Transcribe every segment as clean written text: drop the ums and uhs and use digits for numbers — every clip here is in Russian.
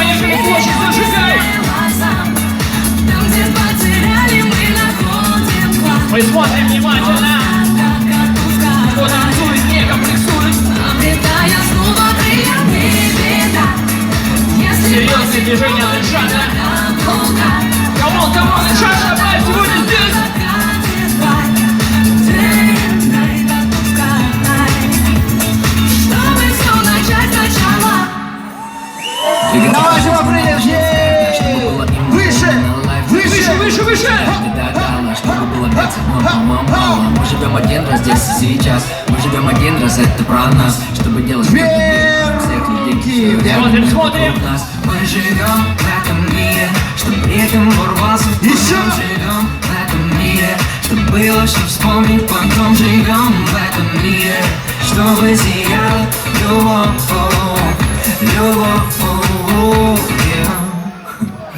поехали, площадь, зажигай! Мы смотрим внимательно. Кто танцует, не комплексует. Серьезные движения Александра. Камон, Александра, брат, сегодня здесь. Давайте попрыгаем! Выше! Чтобы было пять, мало. Мы живем один раз здесь и сейчас. Мы живем один раз, это про нас. Чтобы делать всех людей, Смотрим. Мы живем в этом мире, чтобы при этом ворвался в Мы живем в этом мире, чтобы было что вспомнить потом. Живем в этом мире, чтобы сияла любовь.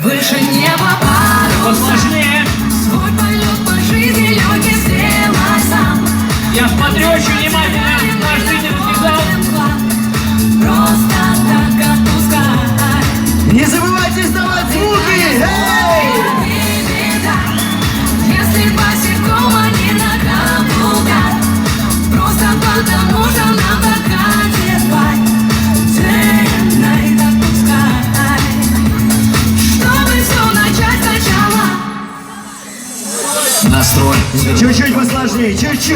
Выше неба парус, Посложнее. свой полет по жизни легкий сделай сам. Я смотрю очень внимательно. Наш зрительский зал. Просто так отпускай. Не забывайте сдавать звуки! Эй! Если босиком, а не на каблуках. Просто потому что нам так одевай. Day and night отпускай. Чтобы все начать сначала. Настрой. Чуть-чуть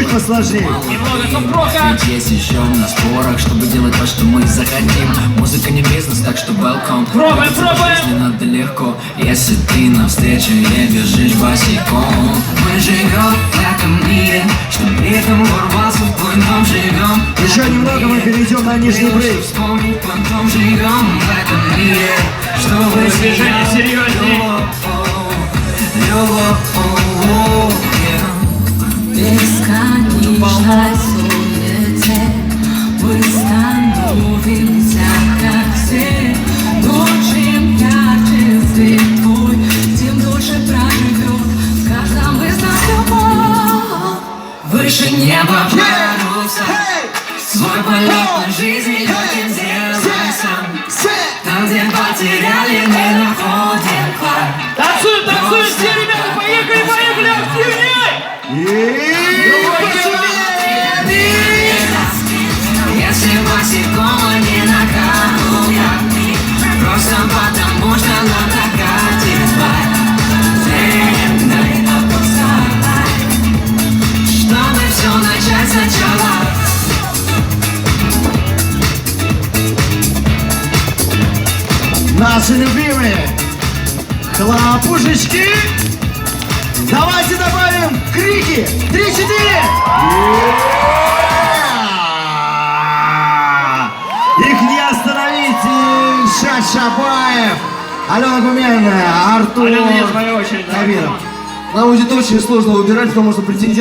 посложнее. Немного сопрока. Есть еще на спорах, чтобы делать то, что мы захотим. Музыка не бизнес, так что welcome. Пробуем. Не надо легко, если ты навстречу не бежишь босиком. Мы живем в этом мире, чтобы при этом ворвался в твой дом. Живем Еще немного мы перейдем на нижний брейк. вспомнить потом. Живем в этом мире, чтобы Движение серьезнее. Бесконечной суете мы становимся как все. Чем ярче свет твой, тем дольше проживет в каждом из нас любовь. Выше неба паруса, свой полет по жизни легким сделай сам. Там, где потеряли, мы находим клад. Танцуем, все, ребята, поехали, активнее! Если босиком, а не на каблуках. Просто потому что нам так одевай. Чтобы все начать сначала. Наши любимые хлопушечки. Давайте добавим крики. 3-4. Их не остановить. Ильшат Шабаев, Алена Гуменная, Артур Алена, нет, в свою очередь. Кабиров. Нам будет очень сложно выбирать, потому что претендент